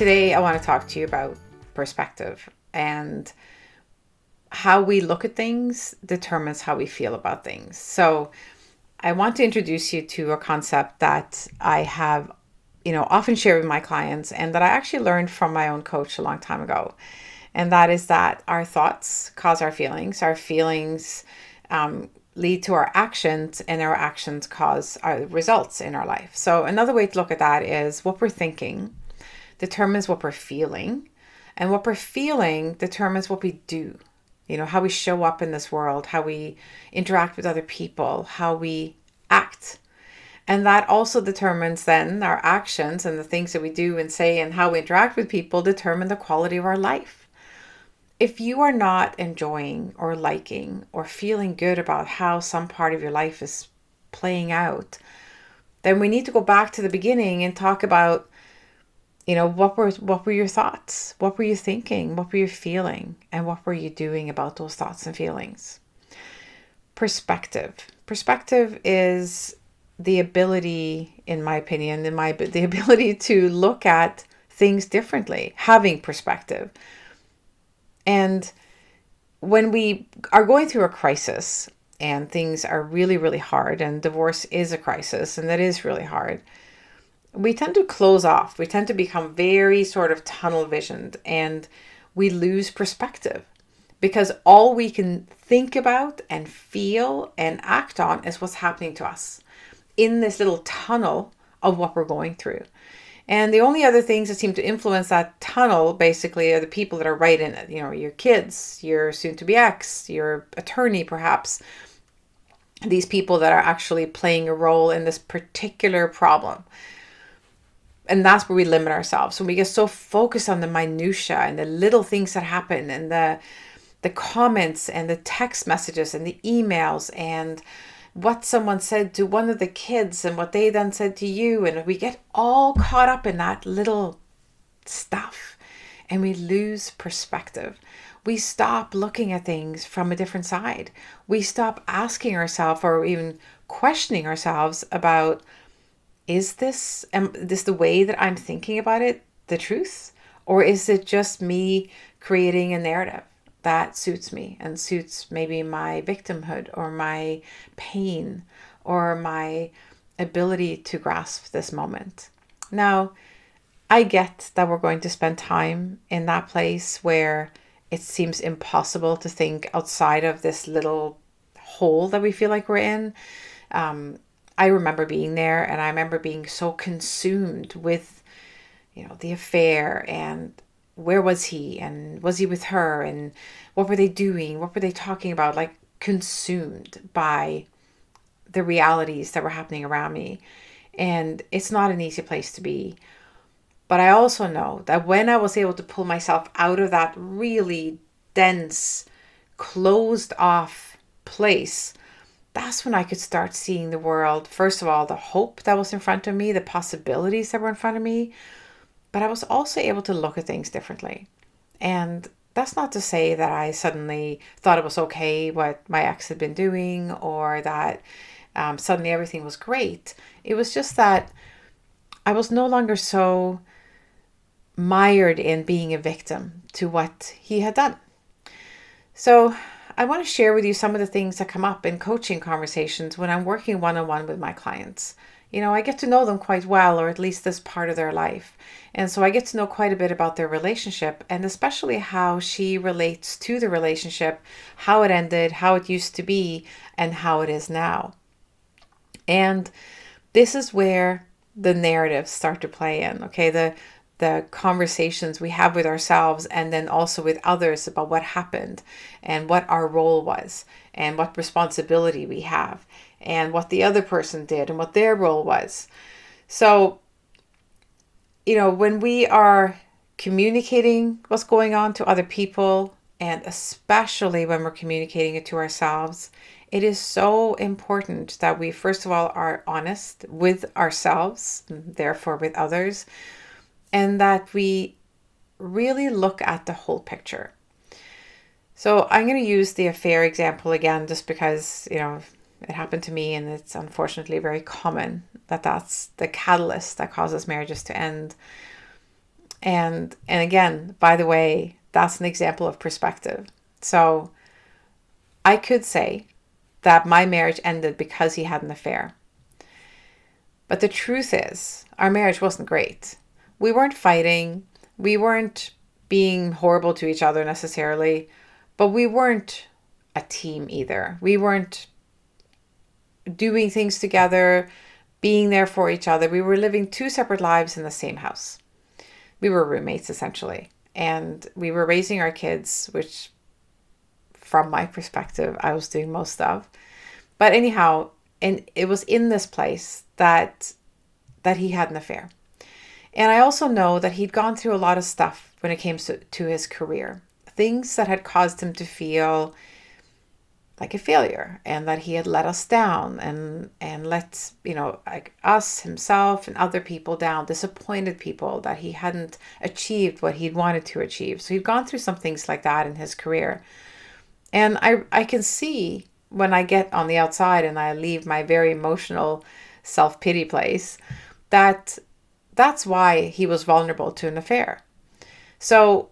Today, I want to talk to you about perspective, and how we look at things determines how we feel about things. So, I want to introduce you to a concept that I have, often share with my clients, and that I actually learned from my own coach a long time ago. And that is that our thoughts cause our feelings lead to our actions, and our actions cause our results in our life. So, another way to look at that is what we're thinking determines what we're feeling, and what we're feeling determines what we do. How we show up in this world, how we interact with other people, how we act. And that also determines then our actions, and the things that we do and say and how we interact with people determine the quality of our life. If you are not enjoying or liking or feeling good about how some part of your life is playing out, then we need to go back to the beginning and talk about, what were your thoughts? What were you thinking? What were you feeling? And what were you doing about those thoughts and feelings? Perspective. Perspective is the ability, in my opinion, the ability to look at things differently, having perspective. And when we are going through a crisis and things are really, really hard, and divorce is a crisis, and that is really hard, we tend to close off. We tend to become very sort of tunnel visioned, and we lose perspective because all we can think about and feel and act on is what's happening to us in this little tunnel of what we're going through. And the only other things that seem to influence that tunnel basically are the people that are right in it. Your kids, your soon to be ex, your attorney, perhaps. These people that are actually playing a role in this particular problem. And that's where we limit ourselves. When we get so focused on the minutia and the little things that happen, and the comments and the text messages and the emails and what someone said to one of the kids and what they then said to you. And we get all caught up in that little stuff, and we lose perspective. We stop looking at things from a different side. We stop asking ourselves or even questioning ourselves about, is this the way that I'm thinking about it, the truth? Or is it just me creating a narrative that suits me and suits maybe my victimhood or my pain or my ability to grasp this moment? Now, I get that we're going to spend time in that place where it seems impossible to think outside of this little hole that we feel like we're in. I remember being there, and I remember being so consumed with, the affair, and where was he, and was he with her, and what were they doing? What were they talking about? Like, consumed by the realities that were happening around me. And it's not an easy place to be. But I also know that when I was able to pull myself out of that really dense, closed off place, that's when I could start seeing the world. First of all, the hope that was in front of me, the possibilities that were in front of me. But I was also able to look at things differently. And that's not to say that I suddenly thought it was okay what my ex had been doing, or that suddenly everything was great. It was just that I was no longer so mired in being a victim to what he had done. So I want to share with you some of the things that come up in coaching conversations when I'm working one-on-one with my clients. I get to know them quite well, or at least this part of their life. And so I get to know quite a bit about their relationship, and especially how she relates to the relationship, how it ended, how it used to be, and how it is now. And this is where the narratives start to play in, okay? The conversations we have with ourselves, and then also with others, about what happened and what our role was and what responsibility we have and what the other person did and what their role was. So, when we are communicating what's going on to other people, and especially when we're communicating it to ourselves, it is so important that we, first of all, are honest with ourselves, therefore with others, and that we really look at the whole picture. So I'm going to use the affair example again, just because, it happened to me, and it's unfortunately very common that that's the catalyst that causes marriages to end. And again, by the way, that's an example of perspective. So I could say that my marriage ended because he had an affair. But the truth is, our marriage wasn't great. We weren't fighting. We weren't being horrible to each other necessarily, but we weren't a team either. We weren't doing things together, being there for each other. We were living two separate lives in the same house. We were roommates essentially. And we were raising our kids, which from my perspective, I was doing most of. But anyhow, and it was in this place that he had an affair. And I also know that he'd gone through a lot of stuff when it came to his career. Things that had caused him to feel like a failure, and that he had let us down and let, like us, himself and other people down, disappointed people, that he hadn't achieved what he'd wanted to achieve. So he'd gone through some things like that in his career. And I can see when I get on the outside and I leave my very emotional self-pity place, that's why he was vulnerable to an affair. So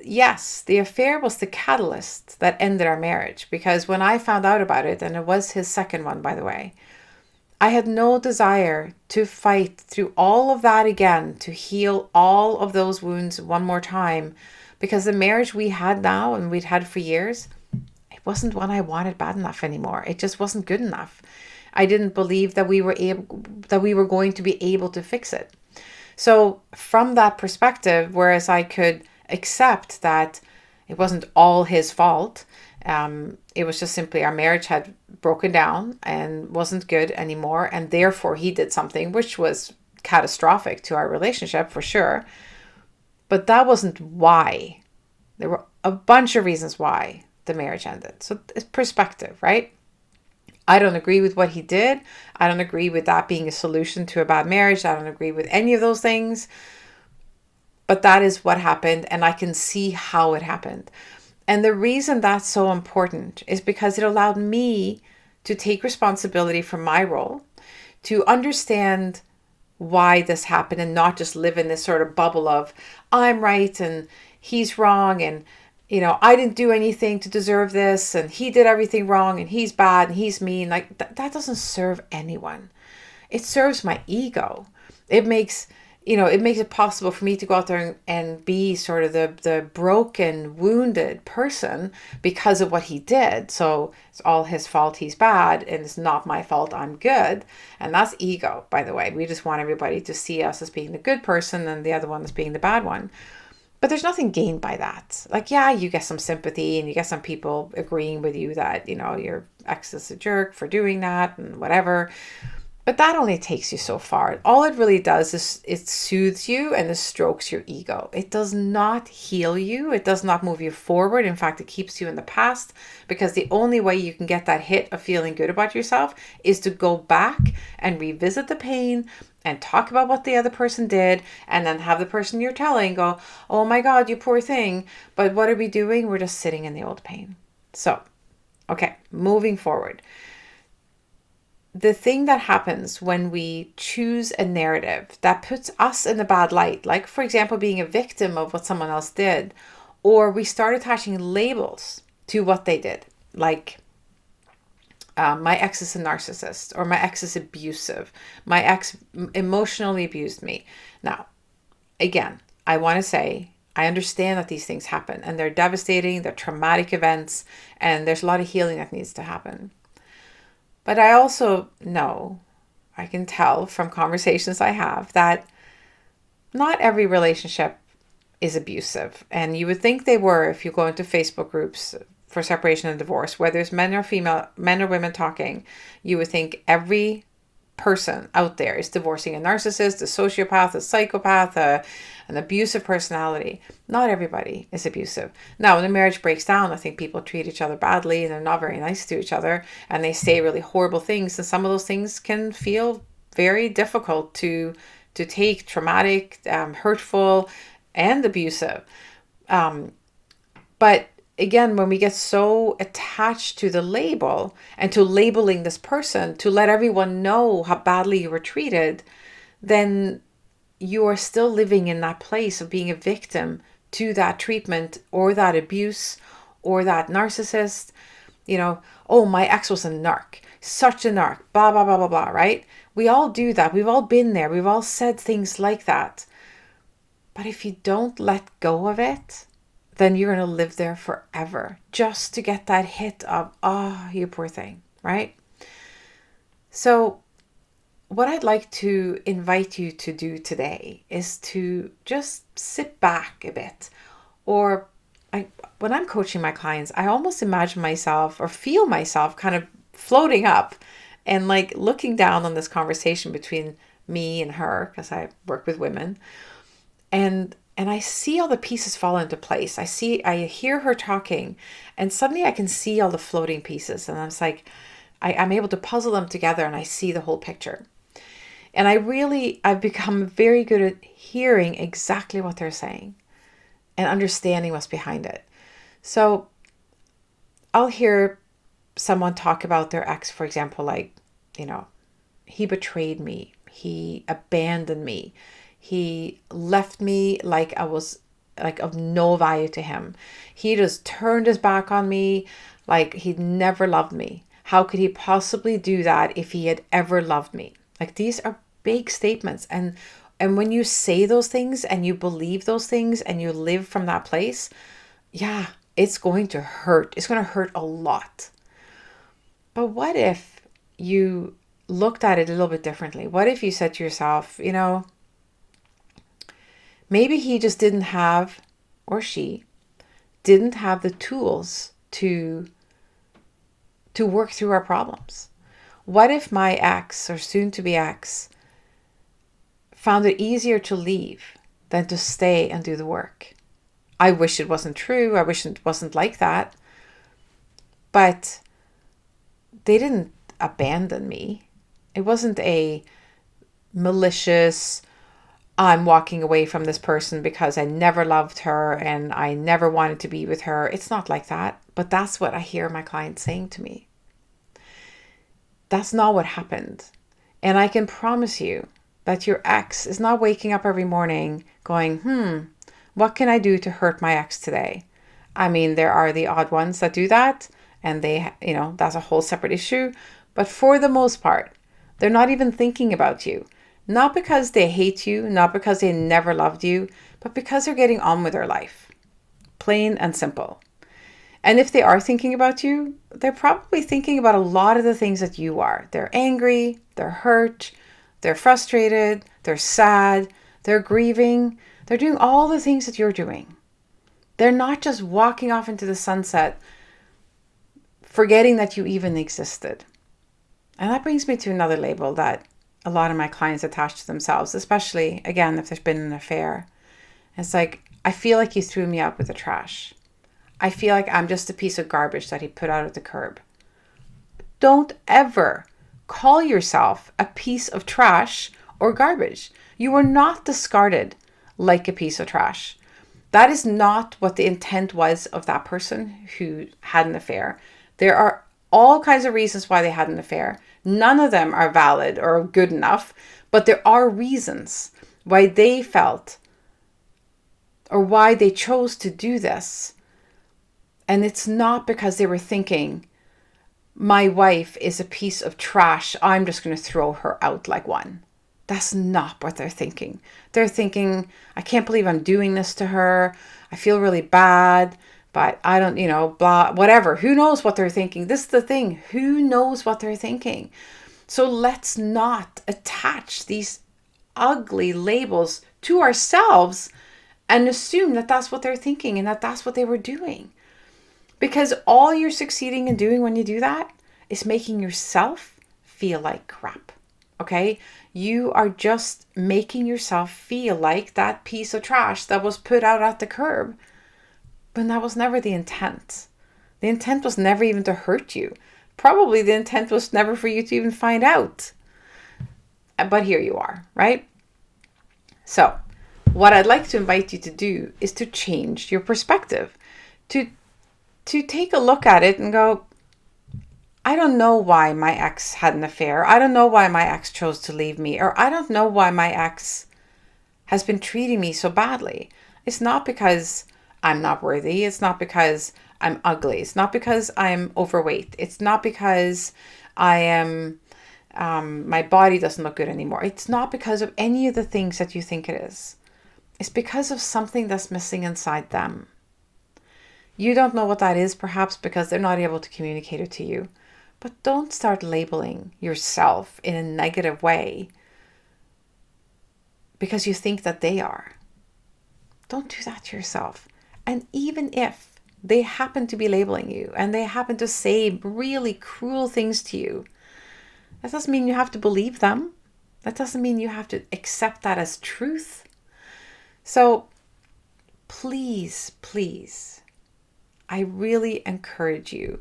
yes, the affair was the catalyst that ended our marriage, because when I found out about it, and it was his second one, by the way, I had no desire to fight through all of that again, to heal all of those wounds one more time, because the marriage we had now and we'd had for years, it wasn't one I wanted bad enough anymore. It just wasn't good enough. I didn't believe that we were going to be able to fix it. So from that perspective, whereas I could accept that it wasn't all his fault, it was just simply our marriage had broken down and wasn't good anymore, and therefore he did something which was catastrophic to our relationship for sure. But that wasn't why. There were a bunch of reasons why the marriage ended. So it's perspective, right? I don't agree with what he did. I don't agree with that being a solution to a bad marriage. I don't agree with any of those things. But that is what happened, and I can see how it happened. And the reason that's so important is because it allowed me to take responsibility for my role, to understand why this happened, and not just live in this sort of bubble of I'm right and he's wrong, and I didn't do anything to deserve this, and he did everything wrong, and he's bad and he's mean. Like that doesn't serve anyone. It serves my ego. It makes it possible for me to go out there and be sort of the broken, wounded person because of what he did. So it's all his fault, he's bad, and it's not my fault, I'm good. And that's ego, by the way. We just want everybody to see us as being the good person and the other one as being the bad one. But there's nothing gained by that. Like, yeah, you get some sympathy and you get some people agreeing with you that, your ex is a jerk for doing that and whatever. But that only takes you so far. All it really does is it soothes you and it strokes your ego. It does not heal you. It does not move you forward. In fact, it keeps you in the past, because the only way you can get that hit of feeling good about yourself is to go back and revisit the pain and talk about what the other person did, and then have the person you're telling go, oh my God, you poor thing. But what are we doing? We're just sitting in the old pain. So, okay, moving forward. The thing that happens when we choose a narrative that puts us in a bad light, like for example, being a victim of what someone else did, or we start attaching labels to what they did, like my ex is a narcissist, or my ex is abusive, my ex emotionally abused me. Now, again, I want to say, I understand that these things happen and they're devastating, they're traumatic events, and there's a lot of healing that needs to happen. But I also know, I can tell from conversations I have, that not every relationship is abusive. And you would think they were if you go into Facebook groups for separation and divorce, whether it's men or women talking. You would think every person out there is divorcing a narcissist, a sociopath, a psychopath, an abusive personality. Not everybody is abusive. Now, when a marriage breaks down, I think people treat each other badly and they're not very nice to each other, and they say really horrible things, and some of those things can feel very difficult to take, traumatic, hurtful, and abusive. But again, when we get so attached to the label and to labeling this person to let everyone know how badly you were treated, then you are still living in that place of being a victim to that treatment or that abuse or that narcissist. Oh, my ex was a narc, such a narc, blah, blah, blah, blah, blah, right? We all do that. We've all been there. We've all said things like that. But if you don't let go of it, then you're going to live there forever just to get that hit of, oh, you poor thing, right? So what I'd like to invite you to do today is to just sit back a bit. Or when I'm coaching my clients, I almost imagine myself or feel myself kind of floating up and like looking down on this conversation between me and her, because I work with women. And I see all the pieces fall into place. I hear her talking, and suddenly I can see all the floating pieces. And I'm like, I'm able to puzzle them together, and I see the whole picture. And I've become very good at hearing exactly what they're saying and understanding what's behind it. So I'll hear someone talk about their ex, for example, like, he betrayed me. He abandoned me. He left me like I was like of no value to him. He just turned his back on me like he'd never loved me. How could he possibly do that if he had ever loved me? Like, these are big statements. And when you say those things and you believe those things and you live from that place, yeah, it's going to hurt. It's going to hurt a lot. But what if you looked at it a little bit differently? What if you said to yourself, maybe he just didn't have, or she didn't have the tools to work through our problems? What if my ex, or soon to be ex, found it easier to leave than to stay and do the work? I wish it wasn't true. I wish it wasn't like that. But they didn't abandon me. It wasn't a malicious, I'm walking away from this person because I never loved her and I never wanted to be with her. It's not like that. But that's what I hear my clients saying to me. That's not what happened. And I can promise you that your ex is not waking up every morning going, what can I do to hurt my ex today? I mean, there are the odd ones that do that, and they, that's a whole separate issue. But for the most part, they're not even thinking about you. Not because they hate you, not because they never loved you, but because they're getting on with their life. Plain and simple. And if they are thinking about you, they're probably thinking about a lot of the things that you are. They're angry, they're hurt, they're frustrated, they're sad, they're grieving. They're doing all the things that you're doing. They're not just walking off into the sunset, forgetting that you even existed. And that brings me to another label that a lot of my clients attach to themselves, especially, again, if there's been an affair. It's like, I feel like he threw me out with the trash. I feel like I'm just a piece of garbage that he put out at the curb. Don't ever call yourself a piece of trash or garbage. You were not discarded like a piece of trash. That is not what the intent was of that person who had an affair. There are all kinds of reasons why they had an affair. None of them are valid or good enough, but there are reasons why they felt or why they chose to do this. And it's not because they were thinking, my wife is a piece of trash, I'm just going to throw her out like one. That's not what they're thinking. They're thinking, I can't believe I'm doing this to her. I feel really bad, but I don't, blah, whatever. Who knows what they're thinking? This is the thing. Who knows what they're thinking? So let's not attach these ugly labels to ourselves and assume that that's what they're thinking and that that's what they were doing. Because all you're succeeding in doing when you do that is making yourself feel like crap. Okay? You are just making yourself feel like that piece of trash that was put out at the curb. But that was never the intent. The intent was never even to hurt you. Probably the intent was never for you to even find out. But here you are, right? So, what I'd like to invite you to do is to change your perspective. To take a look at it and go, I don't know why my ex had an affair. I don't know why my ex chose to leave me. Or I don't know why my ex has been treating me so badly. It's not because I'm not worthy. It's not because I'm ugly. It's not because I'm overweight. It's not because I am, my body doesn't look good anymore. It's not because of any of the things that you think it is. It's because of something that's missing inside them. You don't know what that is, perhaps because they're not able to communicate it to you. But don't start labeling yourself in a negative way because you think that they are. Don't do that to yourself. And even if they happen to be labeling you and they happen to say really cruel things to you, that doesn't mean you have to believe them. That doesn't mean you have to accept that as truth. So please, please, I really encourage you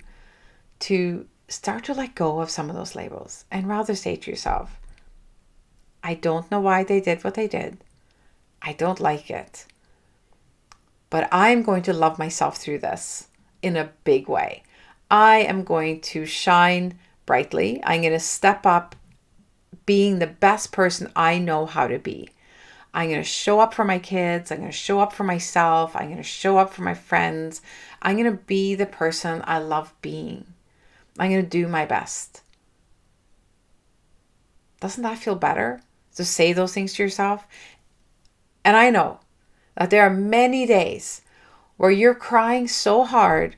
to start to let go of some of those labels and rather say to yourself, I don't know why they did what they did. I don't like it. But I'm going to love myself through this in a big way. I am going to shine brightly. I'm going to step up being the best person I know how to be. I'm going to show up for my kids. I'm going to show up for myself. I'm going to show up for my friends. I'm going to be the person I love being. I'm going to do my best. Doesn't that feel better to say those things to yourself? And I know that there are many days where you're crying so hard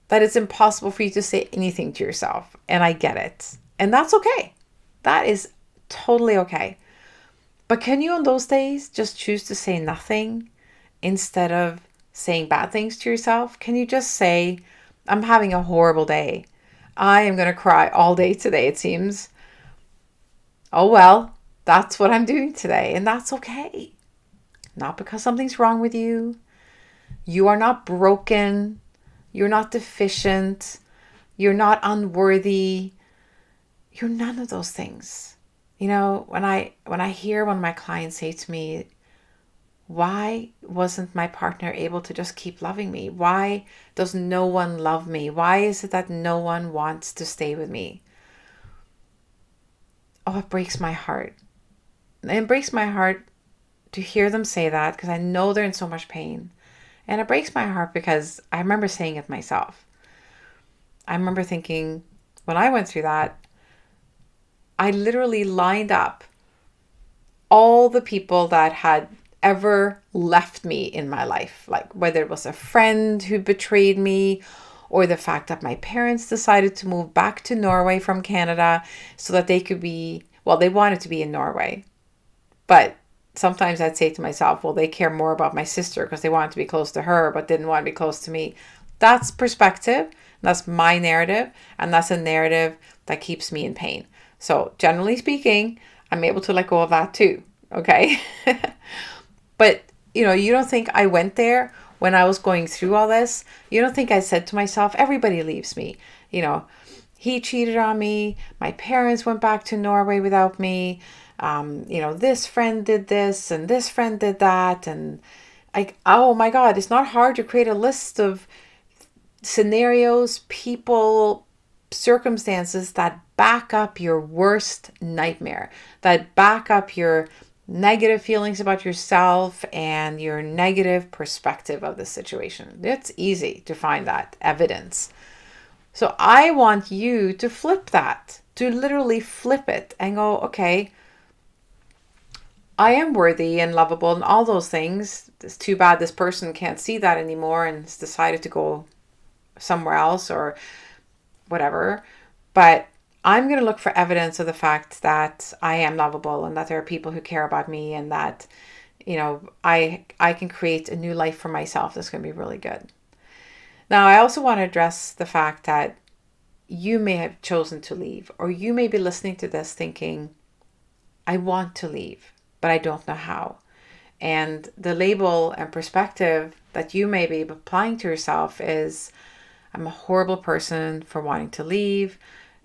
that it's impossible for you to say anything to yourself. And I get it. And that's okay. That is totally okay. But can you on those days just choose to say nothing instead of saying bad things to yourself? Can you just say, I'm having a horrible day. I am going to cry all day today, it seems. Oh well, that's what I'm doing today. And that's okay. Not because something's wrong with you. You are not broken. You're not deficient. You're not unworthy. You're none of those things. You know, when I hear one of my clients say to me, why wasn't my partner able to just keep loving me? Why does no one love me? Why is it that no one wants to stay with me? Oh, it breaks my heart. It breaks my heart to hear them say that because I know they're in so much pain. And it breaks my heart because I remember saying it myself. I remember thinking when I went through that, I literally lined up all the people that had ever left me in my life, like whether it was a friend who betrayed me or the fact that my parents decided to move back to Norway from Canada so that they could be, well, they wanted to be in Norway. But sometimes I'd say to myself, well, they care more about my sister because they wanted to be close to her, but didn't want to be close to me. That's perspective. That's my narrative. And that's a narrative that keeps me in pain. So generally speaking, I'm able to let go of that too. Okay. But, you don't think I went there when I was going through all this? You don't think I said to myself, everybody leaves me. He cheated on me. My parents went back to Norway without me. This friend did this and this friend did that. And oh my God, it's not hard to create a list of scenarios, people, circumstances that back up your worst nightmare, that back up your negative feelings about yourself and your negative perspective of the situation. It's easy to find that evidence. So I want you to flip that, to literally flip it and go, okay, I am worthy and lovable and all those things. It's too bad this person can't see that anymore and has decided to go somewhere else or whatever. But I'm going to look for evidence of the fact that I am lovable and that there are people who care about me and that, I can create a new life for myself that's going to be really good. Now, I also want to address the fact that you may have chosen to leave, or you may be listening to this thinking, I want to leave, but I don't know how. And the label and perspective that you may be applying to yourself is, I'm a horrible person for wanting to leave.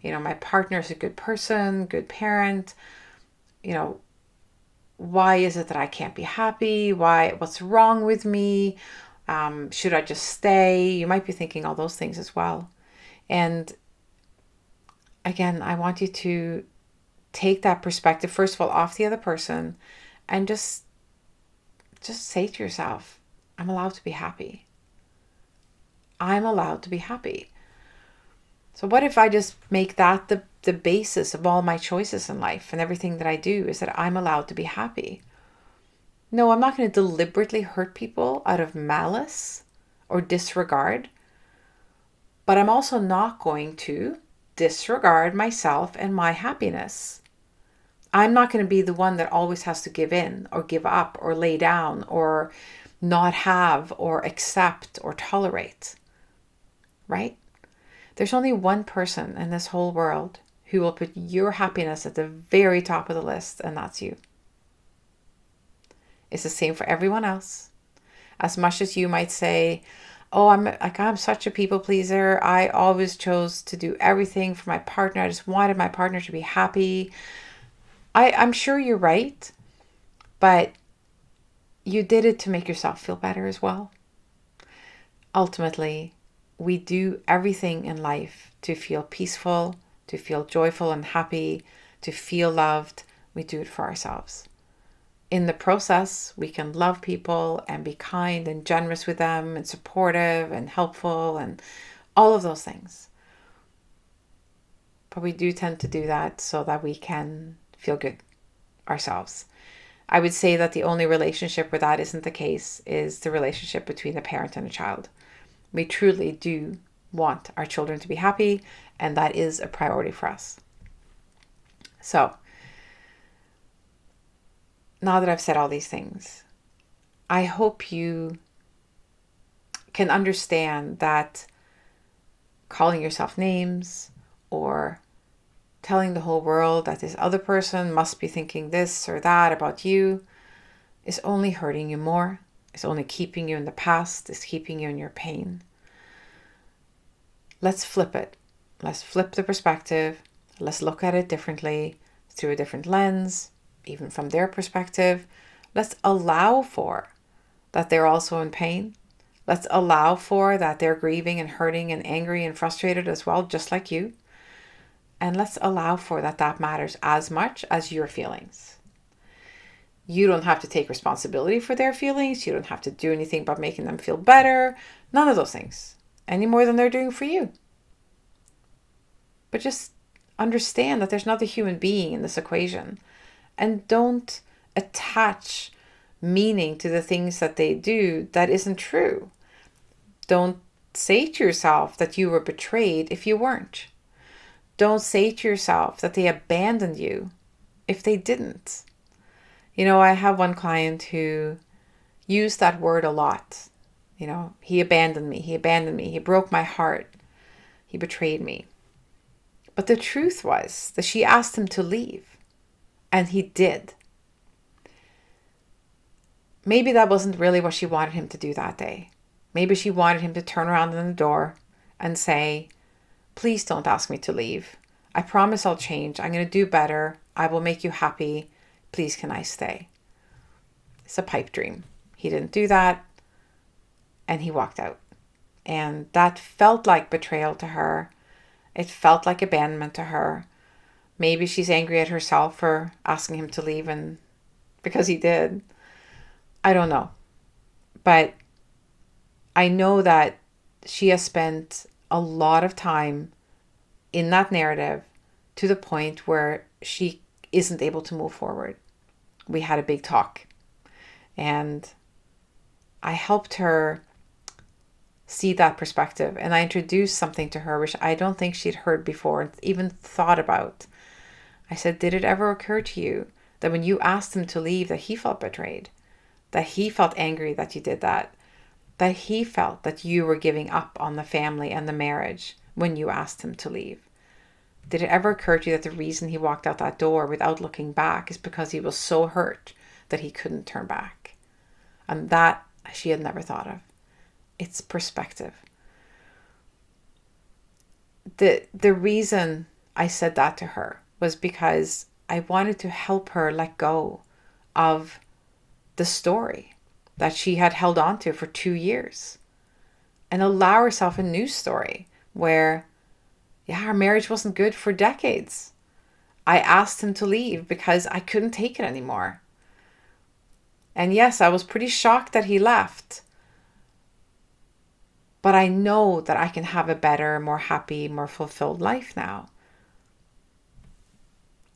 My partner's a good person, good parent. Why is it that I can't be happy? What's wrong with me? Should I just stay? You might be thinking all those things as well. And again, I want you to take that perspective, first of all, off the other person and just just say to yourself, I'm allowed to be happy. I'm allowed to be happy. So what if I just make that the basis of all my choices in life and everything that I do is that I'm allowed to be happy? No, I'm not going to deliberately hurt people out of malice or disregard, but I'm also not going to disregard myself and my happiness. I'm not going to be the one that always has to give in or give up or lay down or not have or accept or tolerate, right? There's only one person in this whole world who will put your happiness at the very top of the list, and that's you. It's the same for everyone else. As much as you might say, oh, I'm such a people pleaser. I always chose to do everything for my partner. I just wanted my partner to be happy. I'm sure you're right, but you did it to make yourself feel better as well. Ultimately, we do everything in life to feel peaceful, to feel joyful and happy, to feel loved. We do it for ourselves. In the process, we can love people and be kind and generous with them and supportive and helpful and all of those things. But we do tend to do that so that we can feel good ourselves. I would say that the only relationship where that isn't the case is the relationship between a parent and a child. We truly do want our children to be happy, and that is a priority for us. So, now that I've said all these things, I hope you can understand that calling yourself names or telling the whole world that this other person must be thinking this or that about you is only hurting you more. It's only keeping you in the past. It's keeping you in your pain. Let's flip it. Let's flip the perspective. Let's look at it differently, through a different lens, even from their perspective. Let's allow for that they're also in pain. Let's allow for that they're grieving and hurting and angry and frustrated as well, just like you. And let's allow for that matters as much as your feelings. You don't have to take responsibility for their feelings. You don't have to do anything about making them feel better. None of those things, any more than they're doing for you. But just understand that there's another human being in this equation. And don't attach meaning to the things that they do that isn't true. Don't say to yourself that you were betrayed if you weren't. Don't say to yourself that they abandoned you if they didn't. You know, I have one client who used that word a lot. You know, he abandoned me, he broke my heart, he betrayed me. But the truth was that she asked him to leave, and he did. Maybe that wasn't really what she wanted him to do that day. Maybe she wanted him to turn around in the door and say, please don't ask me to leave. I promise I'll change. I'm going to do better. I will make you happy. Please, can I stay? It's a pipe dream. He didn't do that, and he walked out. And that felt like betrayal to her. It felt like abandonment to her. Maybe she's angry at herself for asking him to leave, and because he did. I don't know. But I know that she has spent a lot of time in that narrative to the point where she isn't able to move forward. We had a big talk, and I helped her see that perspective, and I introduced something to her which I don't think she'd heard before, even thought about. I said, did it ever occur to you that when you asked him to leave, that he felt betrayed, that he felt angry that you did that he felt that you were giving up on the family and the marriage when you asked him to leave? Did it ever occur to you that the reason he walked out that door without looking back is because he was so hurt that he couldn't turn back? And that she had never thought of. It's perspective. The reason I said that to her was because I wanted to help her let go of the story that she had held on to for 2 years and allow herself a new story where, yeah, our marriage wasn't good for decades. I asked him to leave because I couldn't take it anymore. And yes, I was pretty shocked that he left. But I know that I can have a better, more happy, more fulfilled life now.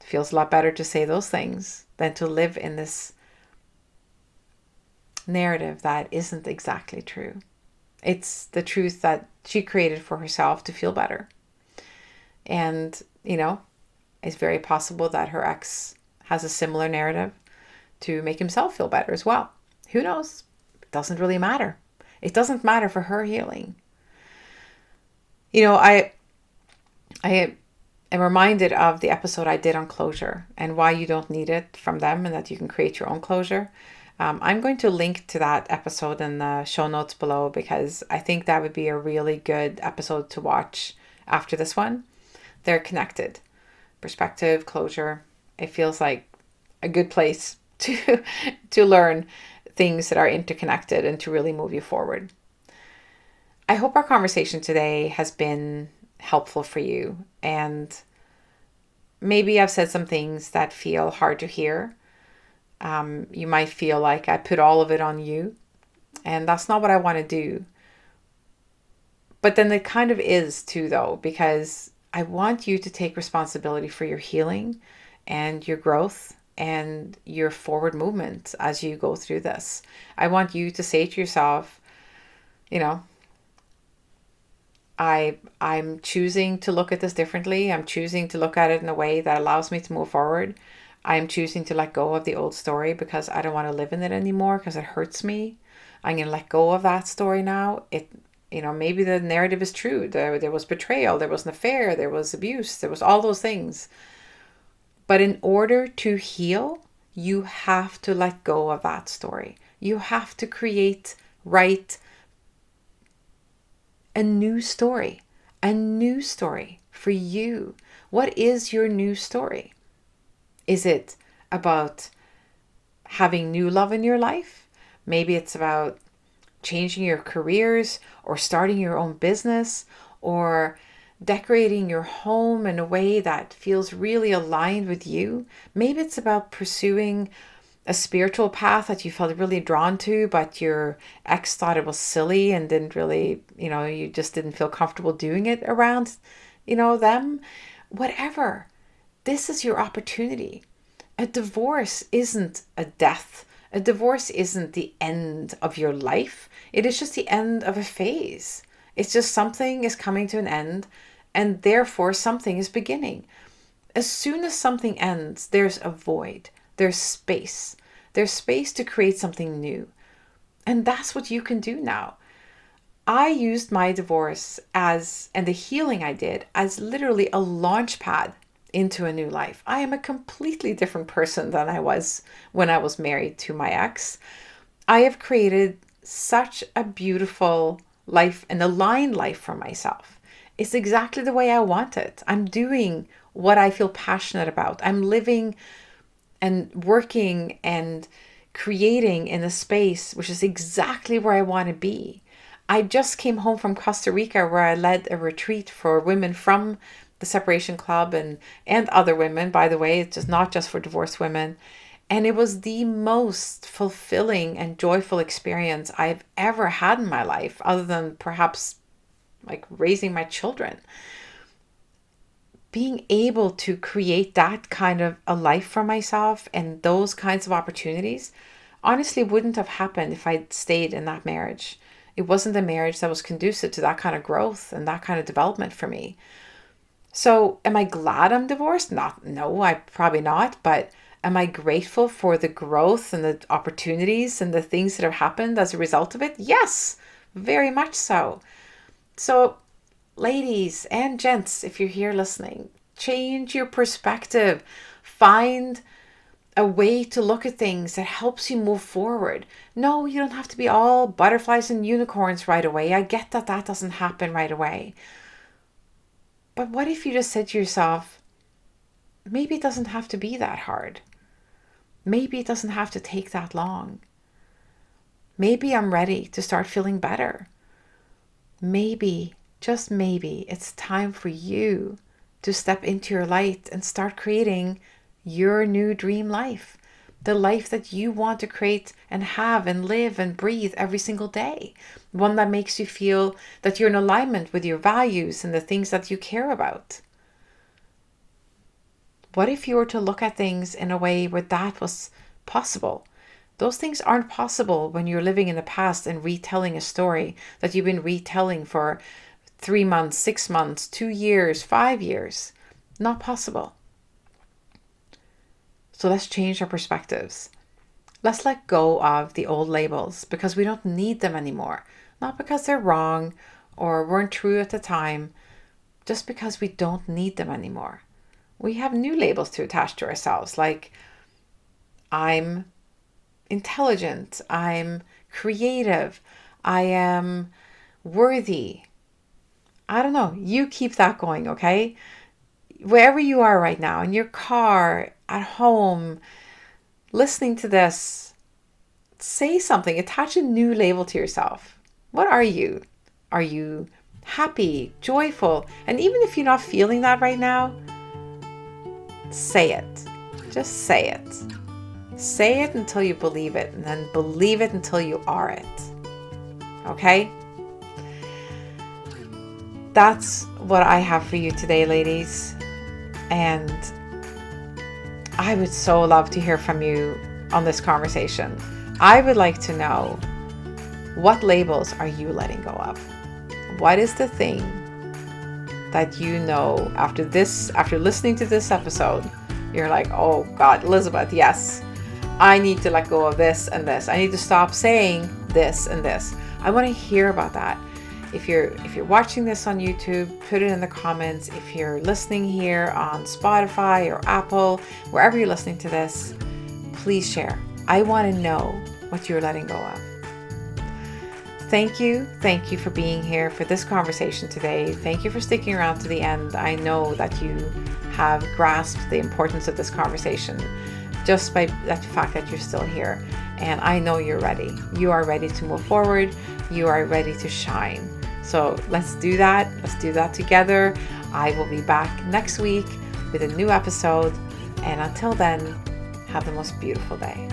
It feels a lot better to say those things than to live in this narrative that isn't exactly true. It's the truth that she created for herself to feel better. And, it's very possible that her ex has a similar narrative to make himself feel better as well. Who knows? It doesn't really matter. It doesn't matter for her healing. I am reminded of the episode I did on closure and why you don't need it from them and that you can create your own closure. I'm going to link to that episode in the show notes below because I think that would be a really good episode to watch after this one. They're connected. Perspective, closure. It feels like a good place to learn things that are interconnected and to really move you forward. I hope our conversation today has been helpful for you. And maybe I've said some things that feel hard to hear. You might feel like I put all of it on you. And that's not what I want to do. But then it kind of is too, though, because I want you to take responsibility for your healing and your growth and your forward movement as you go through this. I want you to say to yourself, I'm choosing to look at this differently. I'm choosing to look at it in a way that allows me to move forward. I'm choosing to let go of the old story because I don't want to live in it anymore because it hurts me. I'm going to let go of that story now. Maybe the narrative is true. There was betrayal, there was an affair, there was abuse, there was all those things. But in order to heal, you have to let go of that story. You have to write a new story for you. What is your new story? Is it about having new love in your life? Maybe it's about changing your careers or starting your own business or decorating your home in a way that feels really aligned with you. Maybe it's about pursuing a spiritual path that you felt really drawn to, but your ex thought it was silly and didn't really, you just didn't feel comfortable doing it around, them. Whatever. This is your opportunity. A divorce isn't a death. A divorce isn't the end of your life. It is just the end of a phase. It's just something is coming to an end and therefore something is beginning. As soon as something ends, there's a void. There's space. There's space to create something new. And that's what you can do now. I used my divorce and the healing I did as literally a launch pad into a new life. I am a completely different person than I was when I was married to my ex. I have created such a beautiful life, an aligned life for myself. It's exactly the way I want it. I'm doing what I feel passionate about. I'm living and working and creating in a space which is exactly where I want to be. I just came home from Costa Rica where I led a retreat for women from the Separation Club and other women, by the way. It's just not just for divorced women. And it was the most fulfilling and joyful experience I've ever had in my life, other than perhaps like raising my children. Being able to create that kind of a life for myself and those kinds of opportunities honestly wouldn't have happened if I'd stayed in that marriage. It wasn't a marriage that was conducive to that kind of growth and that kind of development for me. So am I glad I'm divorced? No, I probably not. But am I grateful for the growth and the opportunities and the things that have happened as a result of it? Yes, very much so. So ladies and gents, if you're here listening, change your perspective. Find a way to look at things that helps you move forward. No, you don't have to be all butterflies and unicorns right away. I get that doesn't happen right away. But what if you just said to yourself, maybe it doesn't have to be that hard. Maybe it doesn't have to take that long. Maybe I'm ready to start feeling better. Maybe, just maybe, it's time for you to step into your light and start creating your new dream life. the life that you want to create and have and live and breathe every single day. One that makes you feel that you're in alignment with your values and the things that you care about. What if you were to look at things in a way where that was possible? Those things aren't possible when you're living in the past and retelling a story that you've been retelling for 3 months, 6 months, 2 years, 5 years. Not possible. So let's change our perspectives. Let's let go of the old labels because we don't need them anymore. Not because they're wrong or weren't true at the time, just because we don't need them anymore. We have new labels to attach to ourselves, like I'm intelligent, I'm creative, I am worthy. I don't know. You keep that going, okay? Wherever you are right now, in your car, at home, listening to this, say something, attach a new label to yourself. What are you? Are you happy, joyful? And even if you're not feeling that right now, say it. Just say it. Say it until you believe it, and then believe it until you are it. Okay? That's what I have for you today, ladies. And I would so love to hear from you on this conversation. I would like to know, what labels are you letting go of? What is the thing that you know after listening to this episode, you're like, oh God, Elizabeth, yes, I need to let go of this and this. I need to stop saying this and this. I want to hear about that. If you're watching this on YouTube, put it in the comments. If you're listening here on Spotify or Apple, wherever you're listening to this, please share. I want to know what you're letting go of. Thank you for being here for this conversation today. Thank you for sticking around to the end. I know that you have grasped the importance of this conversation just by the fact that you're still here. And I know you're ready. You are ready to move forward. You are ready to shine. So let's do that. Let's do that together. I will be back next week with a new episode. And until then, have the most beautiful day.